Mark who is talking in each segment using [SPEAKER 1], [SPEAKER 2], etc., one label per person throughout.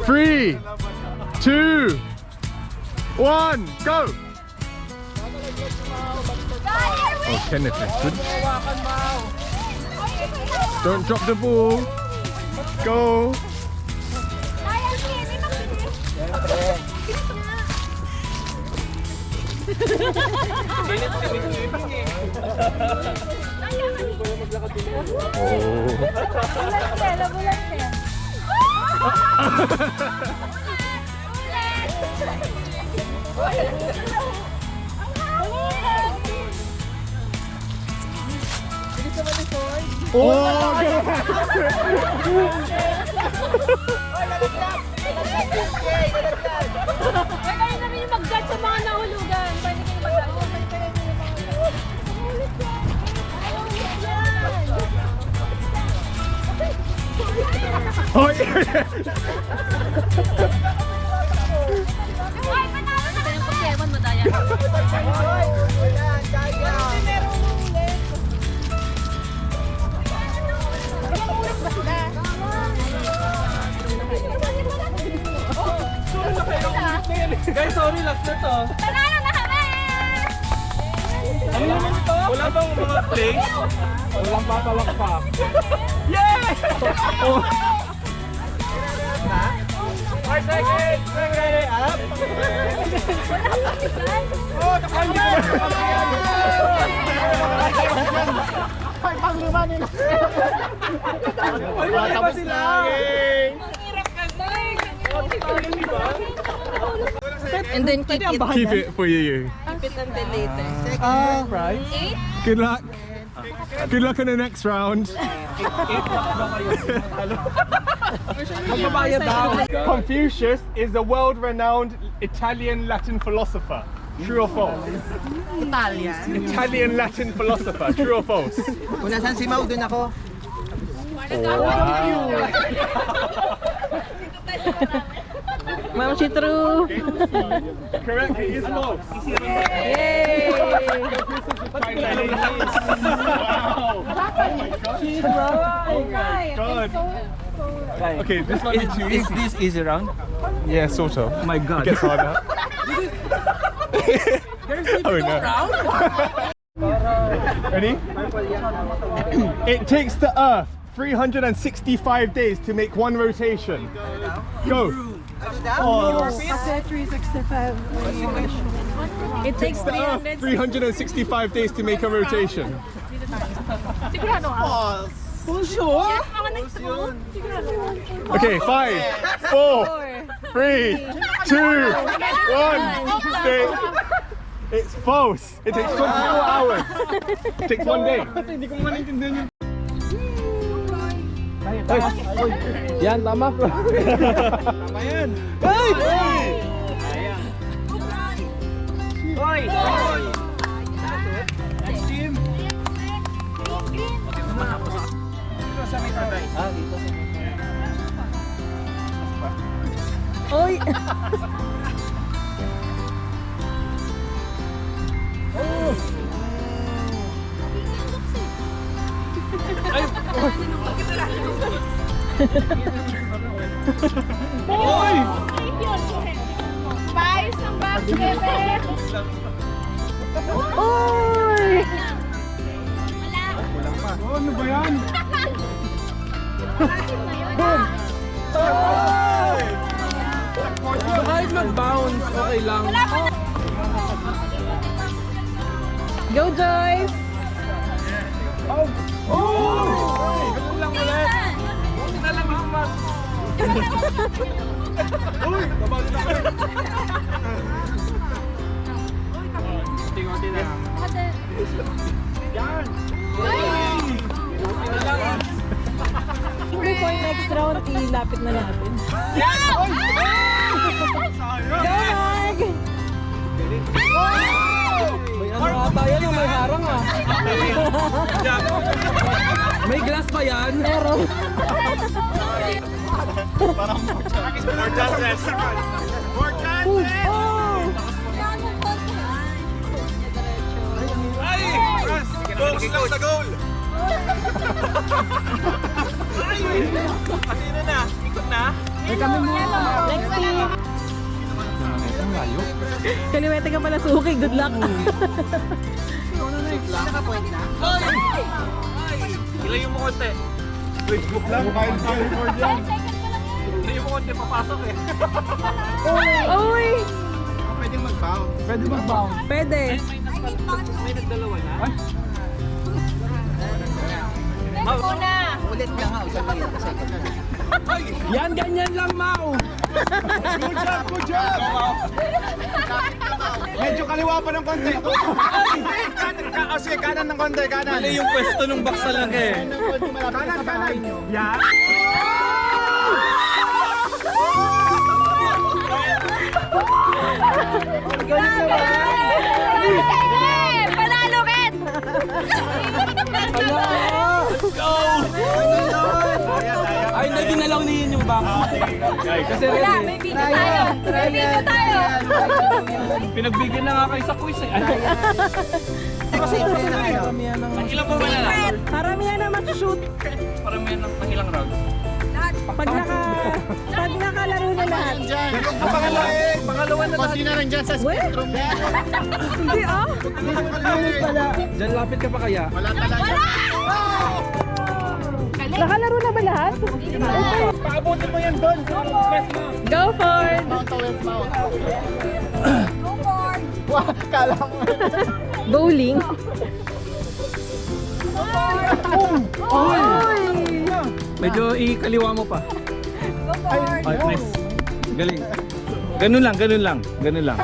[SPEAKER 1] Three, two, one, go! Oh, Kenneth is good. Don't drop the ball. Go.
[SPEAKER 2] Kayo na rin yung mag-judge sa mga nahulugan. Pwede kayo mag-judge.
[SPEAKER 1] Oh,
[SPEAKER 2] Ay, panalo na yung pag-ewan mo, Daya.
[SPEAKER 3] Guys, sorry, last na to.
[SPEAKER 2] Panalo na kami!
[SPEAKER 3] Ano naman ito? Wala bang mga plays? Walang papalakpak. Yay! 5 seconds! Ready, up! Oh, takanya! Ay, panglima nila! Wala pa sila!
[SPEAKER 2] And then keep it.
[SPEAKER 1] keep it for you.
[SPEAKER 2] Keep it until later.
[SPEAKER 3] Right?
[SPEAKER 1] Good luck. Good luck in the next round.
[SPEAKER 3] Magbabayad daw.
[SPEAKER 1] Confucius is the world-renowned Italian Latin philosopher. True or false? Italian Latin philosopher. True or false?
[SPEAKER 4] Kung nasan si Mau, dun ako.
[SPEAKER 2] Ma'am, si True.
[SPEAKER 1] Correct, it is false.
[SPEAKER 2] Yay!
[SPEAKER 1] God. Okay, this might be too
[SPEAKER 3] Is
[SPEAKER 1] easy.
[SPEAKER 3] this easy round?
[SPEAKER 1] Yeah, sort of.
[SPEAKER 3] Oh my god.
[SPEAKER 1] It gets harder. Oh no. Ready? It takes the Earth 365 days to make one rotation. Go.
[SPEAKER 2] It takes
[SPEAKER 1] The Earth 365 days to make a rotation.
[SPEAKER 2] Sigurado ka?
[SPEAKER 1] Okay, 5, 4, 3, 2, 1. Stay. It's false. It takes 24 hours. It takes 1 day.
[SPEAKER 3] Yan, tama bro. Tama yan. Hey! Hoy! Next team. Sa may tatay. Ah, dito.
[SPEAKER 2] Oy!
[SPEAKER 1] Oy!
[SPEAKER 2] Spice ng bags, bebe! Oy!
[SPEAKER 1] Oh, ano ba yan?
[SPEAKER 3] Kahit mag-bounce, okay lang.
[SPEAKER 2] Go, Joyce!
[SPEAKER 3] Oh! Ganun lang ulit. Huwag na lang lumas. Uy! Kabalo na kayo. Tingo-tingo na. Yan! Tingo lang.
[SPEAKER 2] Before next round, ilapit na natin.
[SPEAKER 3] Yan! Uy!
[SPEAKER 2] Go, Mag!
[SPEAKER 3] May ano ata yan, may harang ah. May glass pa yan?
[SPEAKER 2] Meron.
[SPEAKER 1] More chances. More chances.
[SPEAKER 2] Oh!
[SPEAKER 1] Ay! Focus lang sa goal.
[SPEAKER 3] Kasino na? Ikot na?
[SPEAKER 2] Next team. Kaliwete ka pala suki. Good luck.
[SPEAKER 3] Ilayo mo konti.
[SPEAKER 1] Facebook lang. Mobile California yan.
[SPEAKER 3] Ilayo mo konti, papasok eh.
[SPEAKER 2] Uy!
[SPEAKER 4] Pwedeng mag-bound.
[SPEAKER 1] Pwede mag-bound.
[SPEAKER 2] Pwede.
[SPEAKER 3] May nagdalawa na?
[SPEAKER 4] Ulit ka nga, sabihin kasi ikaw na.
[SPEAKER 3] Yan, ganyan lang, Mau!
[SPEAKER 1] Good job, good job! Medyo kaliwa pa ng konti. Sige, kanan ng konti, kanan.
[SPEAKER 3] Mali yung pwesto nung baksa lang eh.
[SPEAKER 1] Kanan, kanan. Yan.
[SPEAKER 2] Panalo, Ken!
[SPEAKER 3] Ay, naginalaw niyo yung bangka. Kasi
[SPEAKER 2] Wala,
[SPEAKER 3] rin
[SPEAKER 2] may video tayo. May video tayo.
[SPEAKER 3] pinagbigyan na nga kayo sa quiz eh.
[SPEAKER 4] Kasi ito na kayo.
[SPEAKER 3] Ilang ba wala na?
[SPEAKER 2] Karamihan na mag-shoot.
[SPEAKER 3] Paramihan ng ilang rounds.
[SPEAKER 2] Pag nakalaro na lahat.
[SPEAKER 3] Pangalawa na
[SPEAKER 4] Kasi na rin dyan sa spectrum na yan.
[SPEAKER 2] Hindi ah.
[SPEAKER 3] Diyan lapit ka pa kaya?
[SPEAKER 4] Wala talaga.
[SPEAKER 2] Nakalaro na ba lahat?
[SPEAKER 3] Paabutin mo yan doon.
[SPEAKER 2] Go Ford!
[SPEAKER 4] Mount to West Mount. Wah, kala mo.
[SPEAKER 2] Bowling. Uy!
[SPEAKER 3] Medyo ikaliwa mo pa. Ay, nice. Galing. Ganun lang, ganun lang. Ganun lang.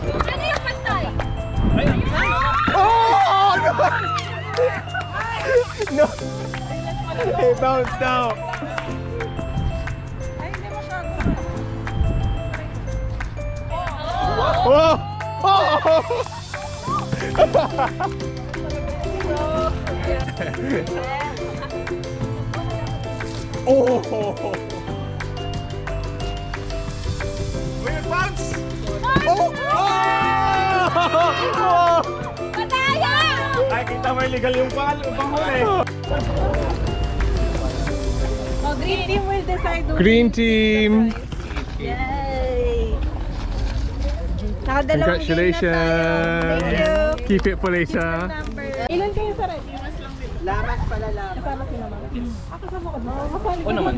[SPEAKER 2] Ano yung pantay?
[SPEAKER 1] Oh! No! Hey, bounce now. Whoa! Oh! Oh! Weird bounce! Oh! Oh!
[SPEAKER 2] Pataya!
[SPEAKER 1] Ay, kita mo illegal yung panghuli.
[SPEAKER 2] Oh, green team will decide who
[SPEAKER 1] Green team.
[SPEAKER 2] Yay! Nakadalawang
[SPEAKER 1] Congratulations.
[SPEAKER 2] Thank you.
[SPEAKER 1] Keep it for later.
[SPEAKER 2] Ilan kayo sa red?
[SPEAKER 4] Lamas pala lamas.
[SPEAKER 2] Kasama si Mama. Kasama ko. Makakasali
[SPEAKER 3] Oo naman.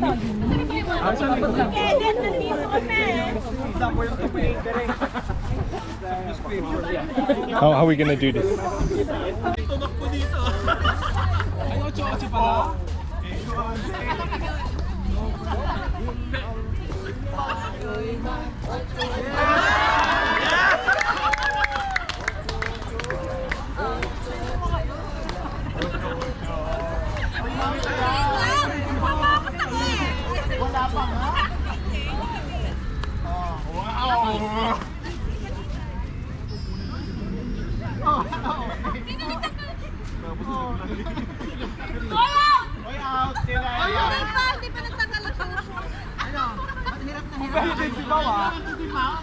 [SPEAKER 2] Kaya nandito kami.
[SPEAKER 1] How are we gonna do this?
[SPEAKER 3] Ay, 8-8 pala.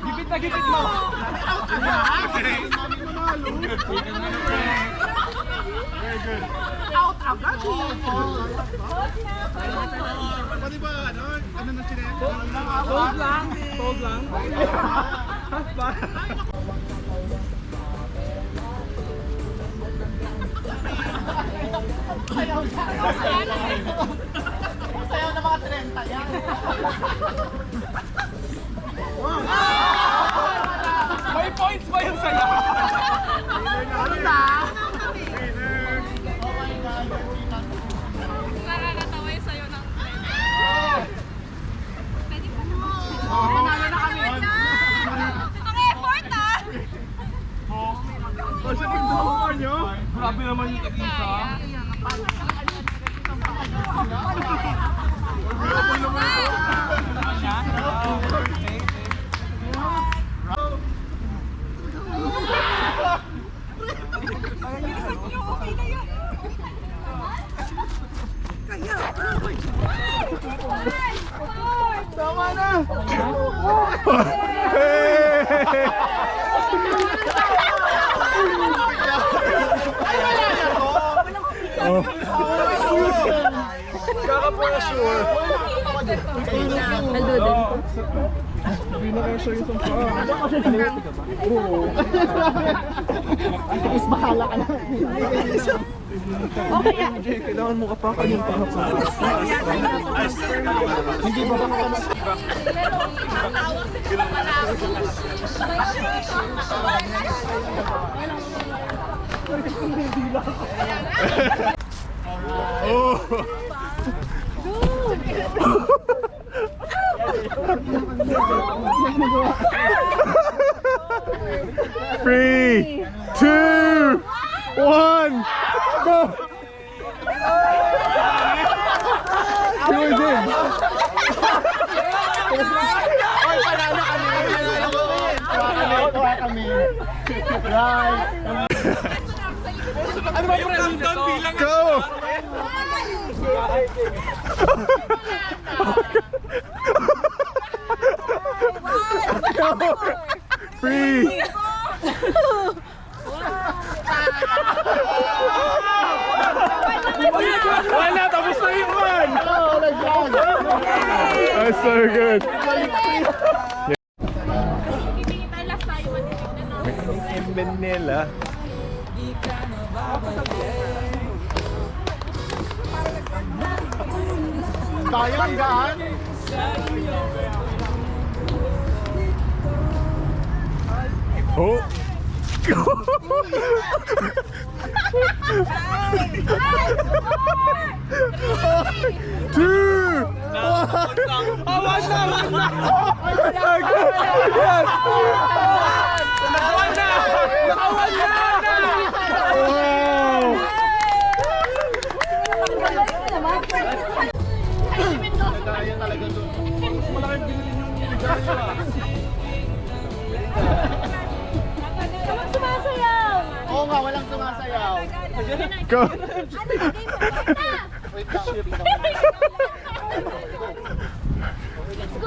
[SPEAKER 3] Gipit na gipit mo. Hold lang. Hold lang.
[SPEAKER 4] Sayaw na mga 30 yan.
[SPEAKER 3] May points ba yung sayo?
[SPEAKER 4] Ano na?
[SPEAKER 2] Nakakatawa yung sayo ng
[SPEAKER 4] Nanalo na kami.
[SPEAKER 2] Ang effort ah!
[SPEAKER 3] Grabe naman yung tag-isa.
[SPEAKER 1] Tama na! Hey! sure.
[SPEAKER 2] Aldo din.
[SPEAKER 1] Hindi na kaya siya yung paa.
[SPEAKER 4] Mas bahala ka na.
[SPEAKER 2] Okay yan.
[SPEAKER 1] Jay, kailangan mo kapakan yung paa pa. Hindi ba baka ka Oh! Three, two, one, go! Who is in?
[SPEAKER 4] Ay, panalo kami. Panalo kami. Right.
[SPEAKER 3] Ano ba yung countdown bilang?
[SPEAKER 1] Go! Go! Three! Wala, tapos na yung one!
[SPEAKER 4] Oh, my God.
[SPEAKER 1] That's so good. Manila.
[SPEAKER 4] Kaya ang gaan.
[SPEAKER 1] Oh! Two! Wow!
[SPEAKER 2] Walang sumasayaw.
[SPEAKER 4] Oo nga, walang sumasayaw.
[SPEAKER 1] Go!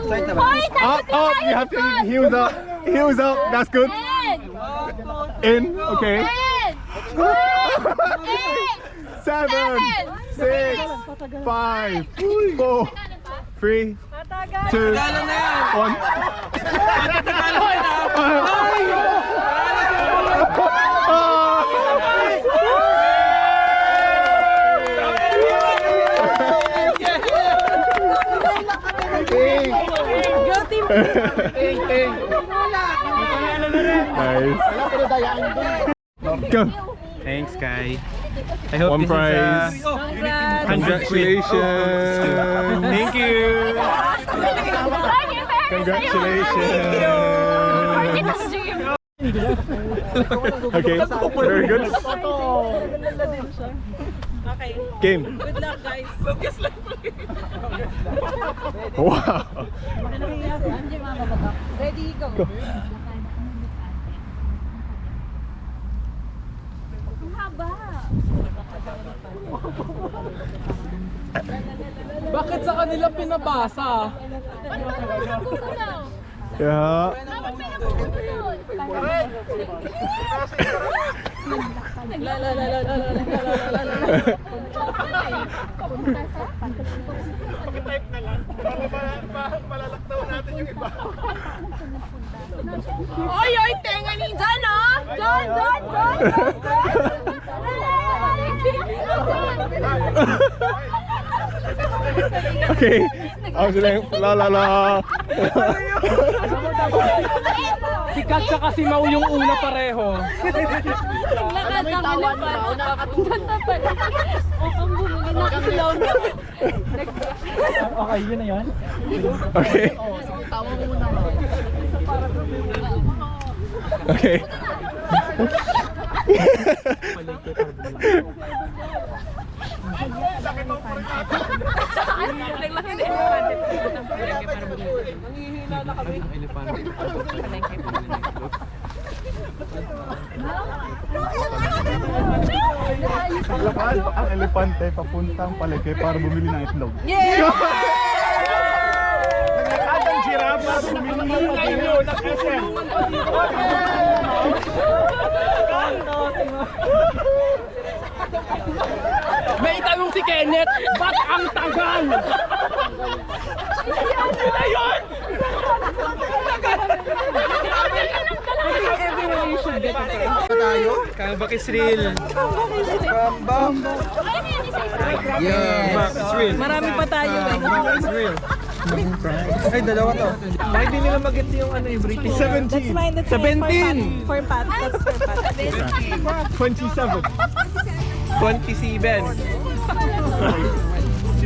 [SPEAKER 4] Wait lang.
[SPEAKER 1] Up, up! You have to heels up. Heels up. That's good. In. Okay. 7, 6, 5, 4, 3, 2, 1.
[SPEAKER 2] Go team.
[SPEAKER 1] Nice.
[SPEAKER 4] Pero dayaan doon.
[SPEAKER 1] Go.
[SPEAKER 3] Thanks, Kai. I hope
[SPEAKER 1] One
[SPEAKER 3] this
[SPEAKER 1] prize.
[SPEAKER 3] is
[SPEAKER 1] Congratulations.
[SPEAKER 3] Thank you.
[SPEAKER 1] Congratulations. Okay, very good.
[SPEAKER 2] Okay.
[SPEAKER 1] Game.
[SPEAKER 2] Good luck, guys.
[SPEAKER 1] Wow.
[SPEAKER 2] Ready, go. Ang haba.
[SPEAKER 5] Bakit sa kanila pinabasa?
[SPEAKER 1] Yeah.
[SPEAKER 2] Oy, oy, tenga ni John, oh! John!
[SPEAKER 1] Okay. Ako sila yung la la la.
[SPEAKER 5] Si Katsa kasi Mau yung una pareho.
[SPEAKER 2] Lakad ang elepan. Ganda pala. O, ang bumili na ilaw na.
[SPEAKER 5] Okay, yun na yun.
[SPEAKER 1] Okay.
[SPEAKER 4] Tawa mo muna.
[SPEAKER 1] Okay. Lakad ang elepante papuntang palengke para bumili ng itlog.
[SPEAKER 2] Yeah!
[SPEAKER 1] Naglakad ang giraffe para bumili ng itlog.
[SPEAKER 5] May itanong si Kenneth, ba't ang tagal? Ayun!
[SPEAKER 3] Kambak is real. Kambak is real.
[SPEAKER 2] Marami pa tayo eh.
[SPEAKER 3] Kambak is real. Ay, dalawa to. Bakit di nila mag-get yung ano yung British?
[SPEAKER 1] 17.
[SPEAKER 2] Mine, that's
[SPEAKER 3] 17.
[SPEAKER 2] For Pat. That's for Pat.
[SPEAKER 1] 27.
[SPEAKER 3] 27.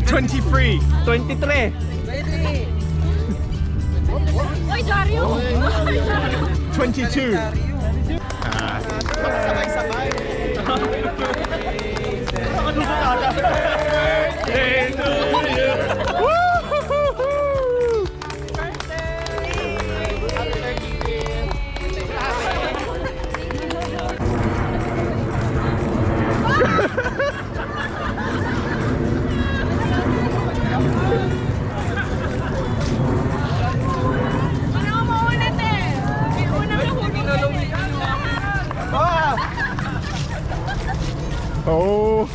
[SPEAKER 1] 23.
[SPEAKER 3] 23.
[SPEAKER 2] Oy, Dario!
[SPEAKER 1] 22.
[SPEAKER 4] Sabay-sabay.
[SPEAKER 1] Birthday to you. Woo-hoo-hoo-hoo.
[SPEAKER 2] Ano mo ulit eh? May unang nahuli.
[SPEAKER 1] Oh.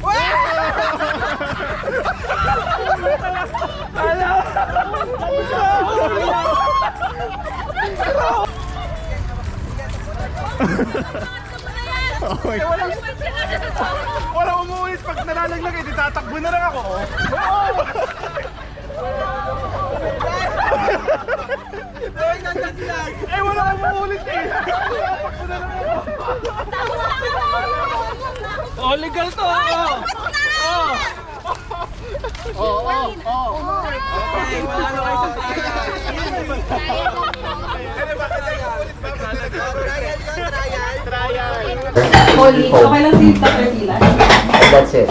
[SPEAKER 1] Oh my God. Wala umuulit pag nalalaglag eh, di tatakbo na lang ako. Eh wala umuulit eh. Tatakbo na lang ako.
[SPEAKER 3] Oh, legal to. Okay, wala na kayo sa
[SPEAKER 2] Holy, okay lang si Dr. Pilar.
[SPEAKER 6] That's it.